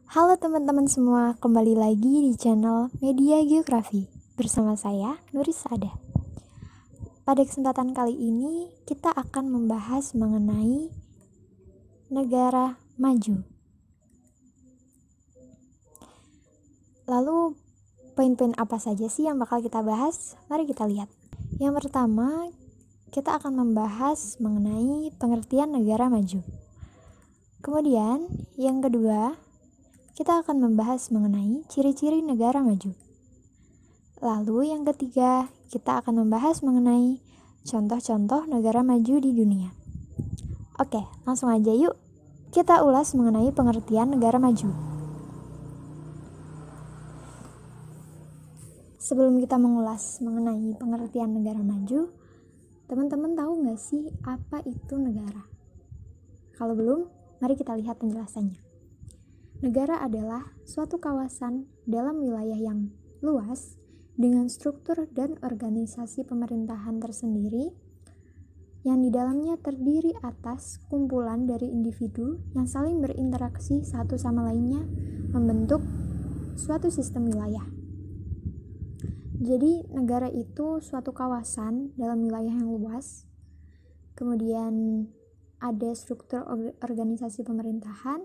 Halo teman-teman semua, kembali lagi di channel Media Geografi bersama saya, Nuris Ada. Pada kesempatan kali ini, kita akan membahas mengenai negara maju. Lalu, poin-poin apa saja sih yang bakal kita bahas? Mari kita lihat. Yang pertama, kita akan membahas mengenai pengertian negara maju. Kemudian, yang kedua, kita akan membahas mengenai ciri-ciri negara maju. Lalu yang ketiga, kita akan membahas mengenai contoh-contoh negara maju di dunia. Oke, langsung aja yuk. Kita ulas mengenai pengertian negara maju. Sebelum kita mengulas mengenai pengertian negara maju, teman-teman tahu nggak sih apa itu negara? Kalau belum, mari kita lihat penjelasannya. Negara adalah suatu kawasan dalam wilayah yang luas dengan struktur dan organisasi pemerintahan tersendiri yang di dalamnya terdiri atas kumpulan dari individu yang saling berinteraksi satu sama lainnya membentuk suatu sistem wilayah. Jadi negara itu suatu kawasan dalam wilayah yang luas, kemudian ada struktur organisasi pemerintahan.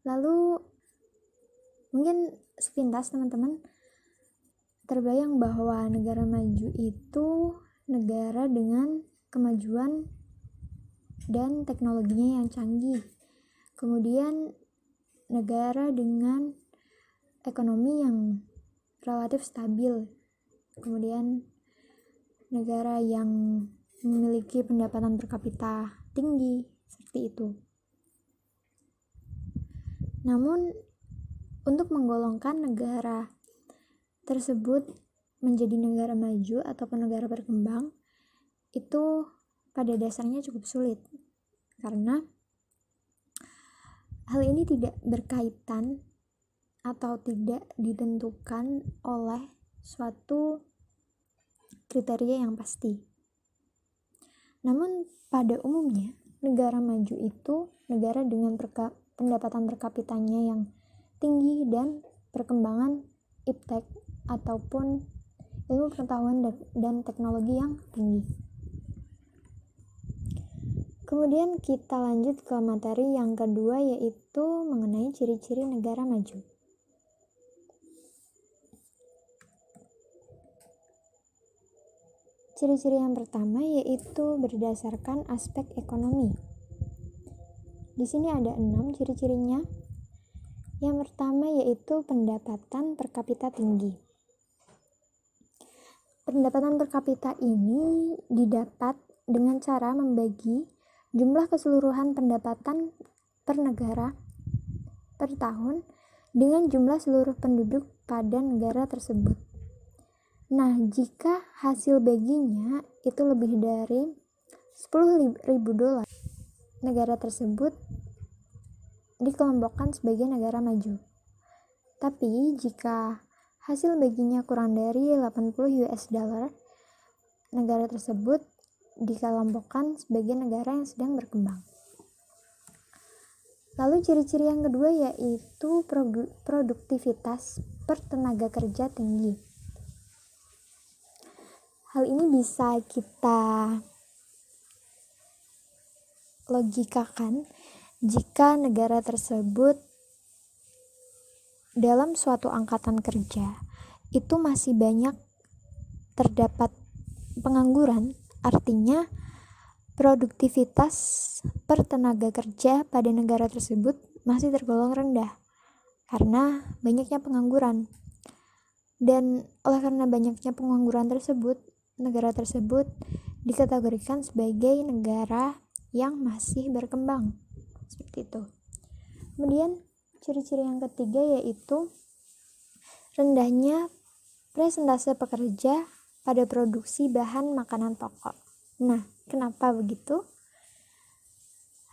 Lalu mungkin sepintas teman-teman terbayang bahwa negara maju itu negara dengan kemajuan dan teknologinya yang canggih. Kemudian negara dengan ekonomi yang relatif stabil. Kemudian negara yang memiliki pendapatan per kapita tinggi, seperti itu. Namun, untuk menggolongkan negara tersebut menjadi negara maju ataupun negara berkembang, itu pada dasarnya cukup sulit. Karena hal ini tidak berkaitan atau tidak ditentukan oleh suatu kriteria yang pasti. Namun, pada umumnya, negara maju itu negara dengan pendapatan per kapitanya yang tinggi dan perkembangan iptek ataupun ilmu pengetahuan dan teknologi yang tinggi. Kemudian kita lanjut ke materi yang kedua, yaitu mengenai ciri-ciri negara maju. Ciri-ciri yang pertama yaitu berdasarkan aspek ekonomi. Di sini ada 6 ciri-cirinya. Yang pertama yaitu pendapatan per kapita tinggi. Pendapatan per kapita ini didapat dengan cara membagi jumlah keseluruhan pendapatan per negara per tahun dengan jumlah seluruh penduduk pada negara tersebut. Nah, jika hasil baginya itu lebih dari $10.000, negara tersebut dikelompokkan sebagai negara maju. Tapi jika hasil baginya kurang dari $80, negara tersebut dikelompokkan sebagai negara yang sedang berkembang. Lalu ciri-ciri yang kedua yaitu produktivitas per tenaga kerja tinggi. Hal ini bisa kita logikakan jika negara tersebut dalam suatu angkatan kerja itu masih banyak terdapat pengangguran, artinya produktivitas per tenaga kerja pada negara tersebut masih tergolong rendah karena banyaknya pengangguran. Dan oleh karena banyaknya pengangguran tersebut, negara tersebut dikategorikan sebagai negara yang masih berkembang, seperti itu. Kemudian ciri-ciri yang ketiga yaitu rendahnya presentase pekerja pada produksi bahan makanan pokok. Nah, kenapa begitu?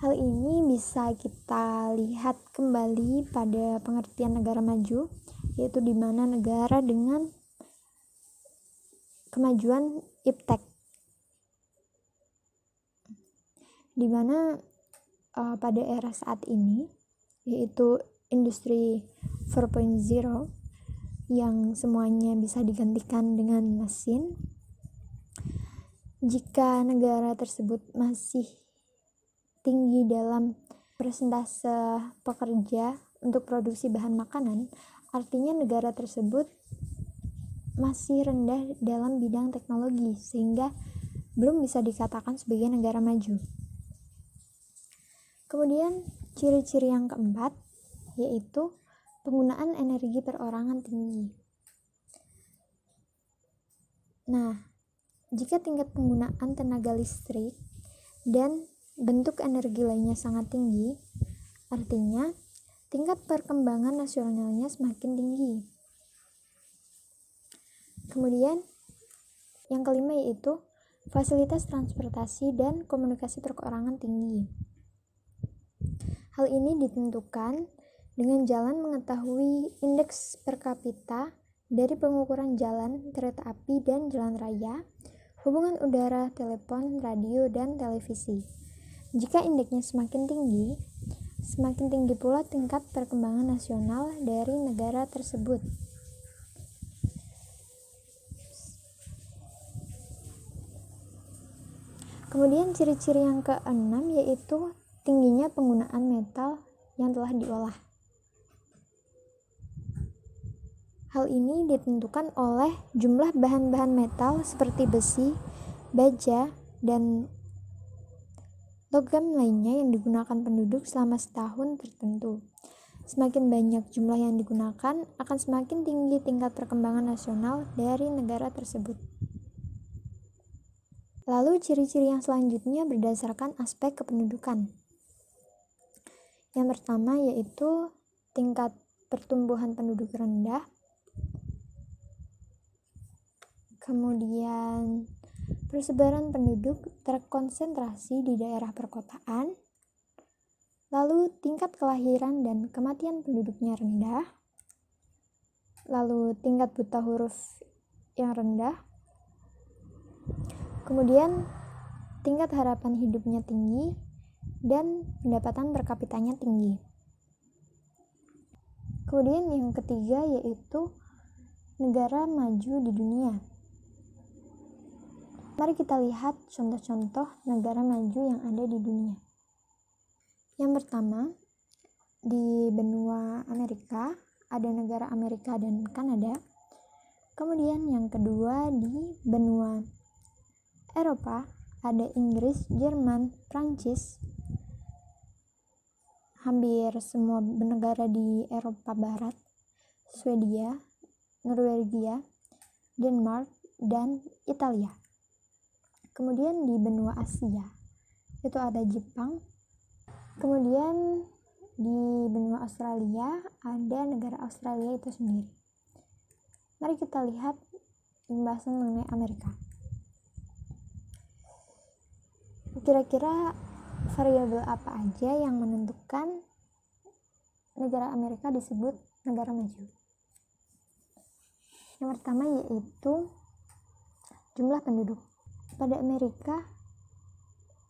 Hal ini bisa kita lihat kembali pada pengertian negara maju, yaitu di mana negara dengan kemajuan iptek, di mana pada era saat ini, yaitu industri 4.0 yang semuanya bisa digantikan dengan mesin, jika negara tersebut masih tinggi dalam persentase pekerja untuk produksi bahan makanan, artinya negara tersebut masih rendah dalam bidang teknologi, sehingga belum bisa dikatakan sebagai negara maju. Kemudian ciri-ciri yang keempat yaitu penggunaan energi perorangan tinggi. Nah, jika tingkat penggunaan tenaga listrik dan bentuk energi lainnya sangat tinggi, artinya tingkat perkembangan nasionalnya semakin tinggi. Kemudian yang kelima yaitu fasilitas transportasi dan komunikasi perorangan tinggi. Hal ini ditentukan dengan jalan mengetahui indeks per kapita dari pengukuran jalan, kereta api, dan jalan raya, hubungan udara, telepon, radio, dan televisi. Jika indeksnya semakin tinggi pula tingkat perkembangan nasional dari negara tersebut. Kemudian ciri-ciri yang keenam yaitu tingginya penggunaan metal yang telah diolah. Hal ini ditentukan oleh jumlah bahan-bahan metal seperti besi, baja, dan logam lainnya yang digunakan penduduk selama setahun tertentu. Semakin banyak jumlah yang digunakan, akan semakin tinggi tingkat perkembangan nasional dari negara tersebut. Lalu ciri-ciri yang selanjutnya berdasarkan aspek kependudukan. Yang pertama yaitu tingkat pertumbuhan penduduk rendah. Kemudian persebaran penduduk terkonsentrasi di daerah perkotaan. Lalu tingkat kelahiran dan kematian penduduknya rendah. Lalu tingkat buta huruf yang rendah. Kemudian tingkat harapan hidupnya tinggi dan pendapatan per kapitanya tinggi. Kemudian yang ketiga yaitu negara maju di dunia. Mari kita lihat contoh-contoh negara maju yang ada di dunia. Yang pertama, di benua Amerika, ada negara Amerika dan Kanada. Kemudian yang kedua, di benua Eropa, ada Inggris, Jerman, Prancis. Hampir semua negara di Eropa Barat, Swedia, Norwegia, Denmark, dan Italia. Kemudian di benua Asia, itu ada Jepang. Kemudian di benua Australia, ada negara Australia itu sendiri. Mari kita lihat pembahasan mengenai Amerika. Kira-kira variabel apa aja yang menentukan negara Amerika disebut negara maju? Yang pertama yaitu jumlah penduduk. Pada Amerika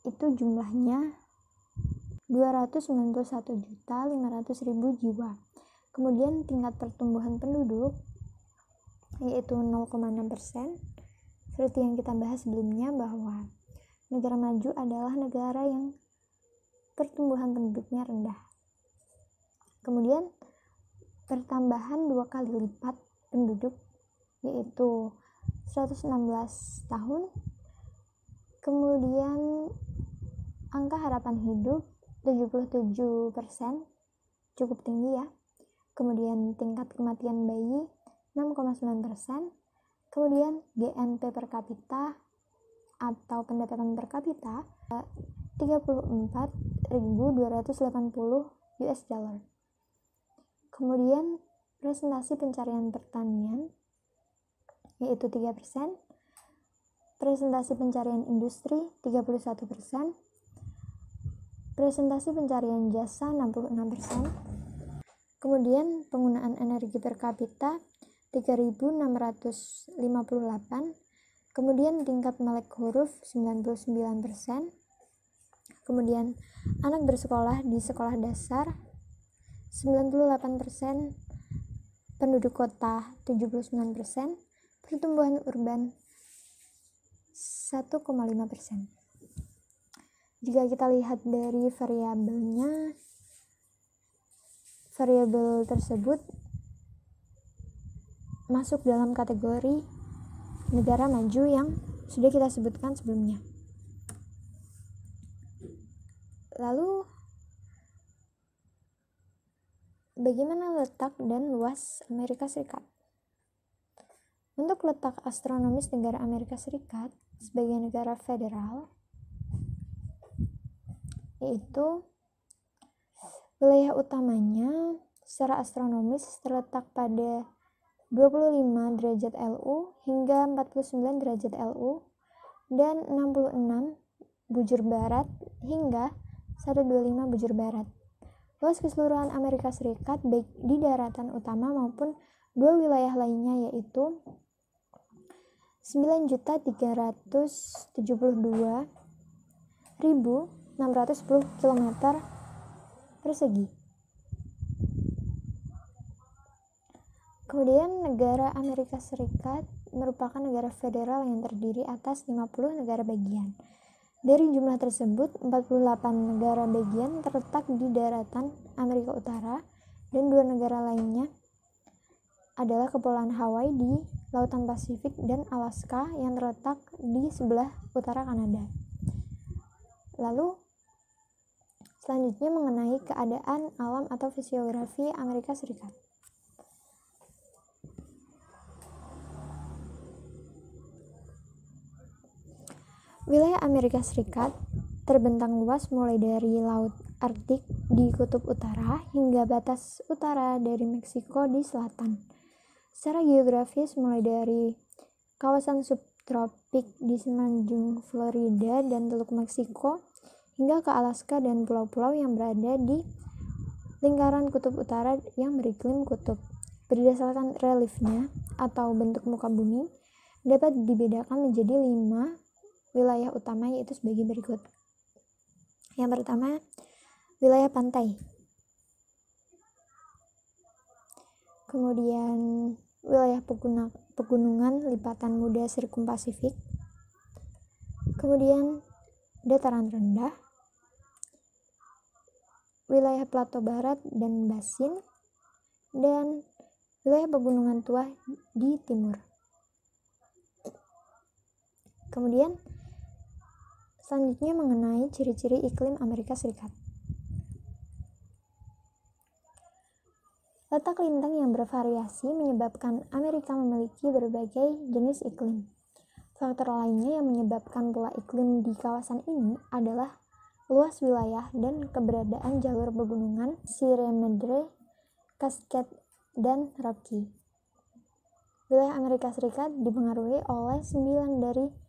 itu jumlahnya 291.500.000 jiwa. Kemudian tingkat pertumbuhan penduduk yaitu 0,6%. Seperti yang kita bahas sebelumnya bahwa negara maju adalah negara yang pertumbuhan penduduknya rendah. Kemudian pertambahan 2 kali lipat penduduk yaitu 116 tahun. Kemudian angka harapan hidup 77%, cukup tinggi ya. Kemudian tingkat kematian bayi 6,9%. Kemudian GNP per kapita atau pendapatan per kapita 34.280 US dollar. Kemudian presentasi pencarian pertanian yaitu 3%. Presentasi pencarian industri 31%. Presentasi pencarian jasa 66%. Kemudian penggunaan energi per kapita 3.658. Kemudian tingkat melek huruf 99%. Kemudian anak bersekolah di sekolah dasar 98%, penduduk kota 79%, pertumbuhan urban 1,5%. Jika kita lihat dari variabelnya, variabel tersebut masuk dalam kategori negara maju yang sudah kita sebutkan sebelumnya. Lalu, bagaimana letak dan luas Amerika Serikat? Untuk letak astronomis negara Amerika Serikat sebagai negara federal, yaitu wilayah utamanya secara astronomis terletak pada 25 derajat LU hingga 49 derajat LU dan 66 bujur barat hingga 125 bujur barat. Luas keseluruhan Amerika Serikat baik di daratan utama maupun dua wilayah lainnya yaitu 9.372.610 km persegi. Kemudian negara Amerika Serikat merupakan negara federal yang terdiri atas 50 negara bagian. Dari jumlah tersebut, 48 negara bagian terletak di daratan Amerika Utara dan 2 negara lainnya adalah Kepulauan Hawaii di Lautan Pasifik dan Alaska yang terletak di sebelah utara Kanada. Lalu, selanjutnya mengenai keadaan alam atau fisiografi Amerika Serikat. Wilayah Amerika Serikat terbentang luas mulai dari Laut Arktik di kutub utara hingga batas utara dari Meksiko di selatan. Secara geografis mulai dari kawasan subtropik di semenanjung Florida dan Teluk Meksiko hingga ke Alaska dan pulau-pulau yang berada di lingkaran kutub utara yang beriklim kutub. Berdasarkan reliefnya atau bentuk muka bumi dapat dibedakan menjadi 5 wilayah utama yaitu sebagai berikut. Yang pertama, wilayah pantai. Kemudian wilayah pegunungan lipatan muda Sirkum Pasifik. Kemudian dataran rendah, wilayah plato barat dan basin, dan wilayah pegunungan tua di timur. Kemudian selanjutnya mengenai ciri-ciri iklim Amerika Serikat. Letak lintang yang bervariasi menyebabkan Amerika memiliki berbagai jenis iklim. Faktor lainnya yang menyebabkan pola iklim di kawasan ini adalah luas wilayah dan keberadaan jalur pegunungan Sierra Madre, Cascade, dan Rocky. Wilayah Amerika Serikat dipengaruhi oleh 9 dari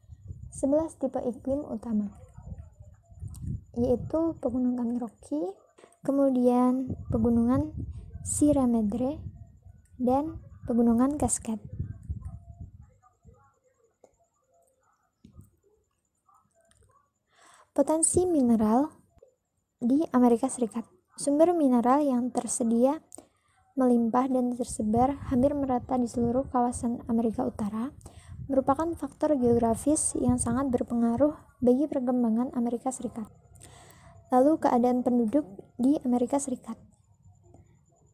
11 tipe iklim utama, yaitu pegunungan Rocky, kemudian pegunungan Sierra Madre, dan pegunungan Cascade. Potensi mineral di Amerika Serikat. Sumber mineral yang tersedia melimpah dan tersebar hampir merata di seluruh kawasan Amerika Utara merupakan faktor geografis yang sangat berpengaruh bagi perkembangan Amerika Serikat. Lalu keadaan penduduk di Amerika Serikat.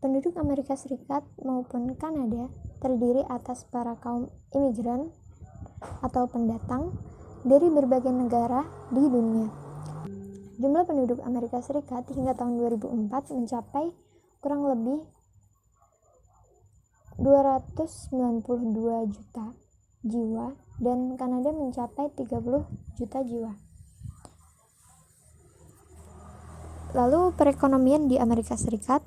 Penduduk Amerika Serikat maupun Kanada terdiri atas para kaum imigran atau pendatang dari berbagai negara di dunia. Jumlah penduduk Amerika Serikat hingga tahun 2004 mencapai kurang lebih 292 juta jiwa dan Kanada mencapai 30 juta jiwa. Lalu perekonomian di Amerika Serikat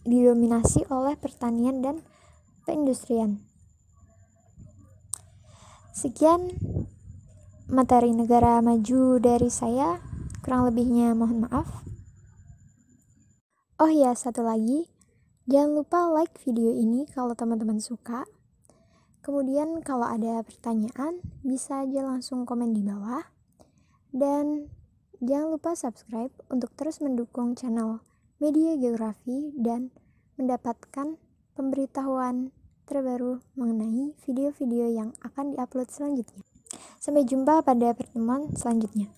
didominasi oleh pertanian dan perindustrian. Sekian materi negara maju dari saya, kurang lebihnya mohon maaf. Oh ya, satu lagi, jangan lupa like video ini kalau teman-teman suka. Kemudian kalau ada pertanyaan, bisa aja langsung komen di bawah. Dan jangan lupa subscribe untuk terus mendukung channel media geografi, dan mendapatkan pemberitahuan terbaru mengenai video-video yang akan diupload selanjutnya. Sampai jumpa pada pertemuan selanjutnya.